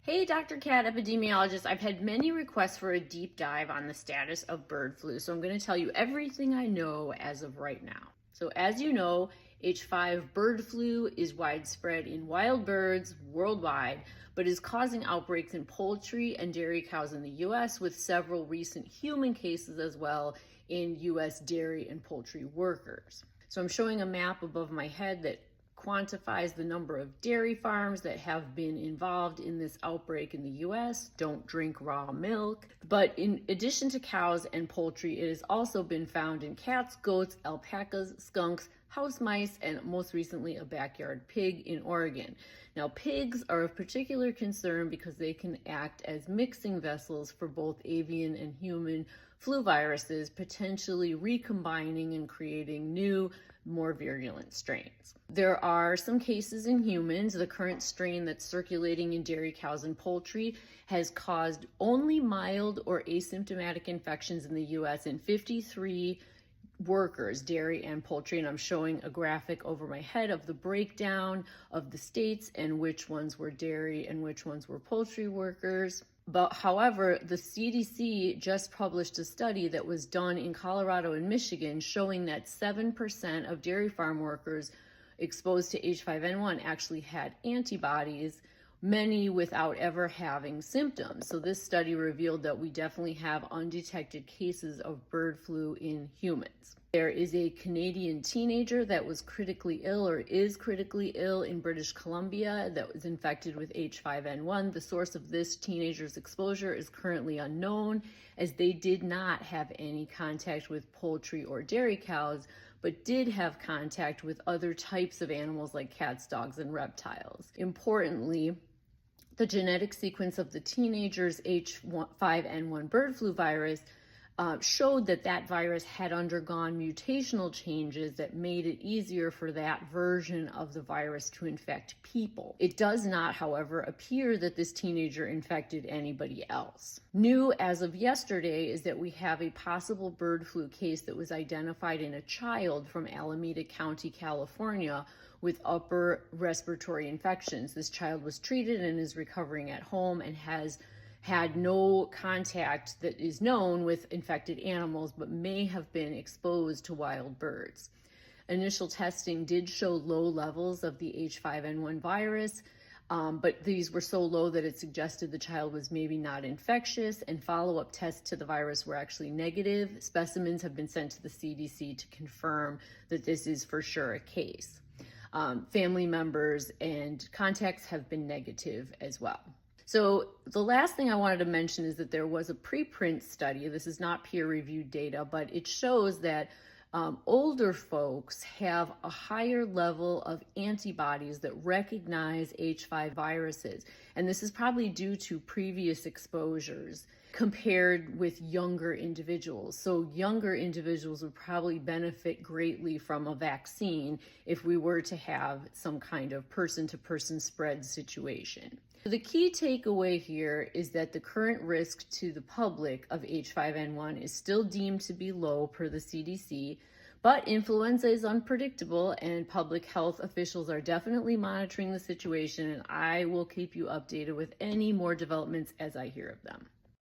Hey, Dr. Cat, epidemiologist. I've had many requests for a deep dive on the status of bird flu, so I'm going to tell you everything I know as of right now. So, as you know, H5 bird flu is widespread in wild birds worldwide, but is causing outbreaks in poultry and dairy cows in the US, with several recent human cases as well in US dairy and poultry workers. So, I'm showing a map above my head that quantifies the number of dairy farms that have been involved in this outbreak in the US. Don't drink raw milk. But in addition to cows and poultry, it has also been found in cats, goats, alpacas, skunks, house mice, and most recently a backyard pig in Oregon. Now, pigs are of particular concern because they can act as mixing vessels for both avian and human flu viruses, potentially recombining and creating new, more virulent strains. There are some cases in humans. The current strain that's circulating in dairy cows and poultry has caused only mild or asymptomatic infections in the US in 53 workers, dairy and poultry, and I'm showing a graphic over my head of the breakdown of the states and which ones were dairy and which ones were poultry workers. But however, the CDC just published a study that was done in Colorado and Michigan showing that 7% of dairy farm workers exposed to H5N1 actually had antibodies, many without ever having symptoms. So this study revealed that we definitely have undetected cases of bird flu in humans. There is a Canadian teenager that was critically ill or is critically ill in British Columbia that was infected with H5N1. The source of this teenager's exposure is currently unknown, as they did not have any contact with poultry or dairy cows, but did have contact with other types of animals like cats, dogs, and reptiles. Importantly, the genetic sequence of the teenager's H5N1 bird flu virus showed that that virus had undergone mutational changes that made it easier for that version of the virus to infect people. It does not, however, appear that this teenager infected anybody else. New as of yesterday is that we have a possible bird flu case that was identified in a child from Alameda County, California, with upper respiratory infections. This child was treated and is recovering at home and has had no contact that is known with infected animals, but may have been exposed to wild birds. Initial testing did show low levels of the H5N1 virus, but these were so low that it suggested the child was maybe not infectious, and follow-up tests to the virus were actually negative. Specimens have been sent to the CDC to confirm that this is for sure a case. Family members and contacts have been negative as well. So the last thing I wanted to mention is that there was a preprint study. This is not peer-reviewed data, but it shows that older folks have a higher level of antibodies that recognize H5 viruses. And this is probably due to previous exposures compared with younger individuals. So younger individuals would probably benefit greatly from a vaccine if we were to have some kind of person-to-person spread situation. The key takeaway here is that the current risk to the public of H5N1 is still deemed to be low per the CDC, but influenza is unpredictable and public health officials are definitely monitoring the situation, and I will keep you updated with any more developments as I hear of them.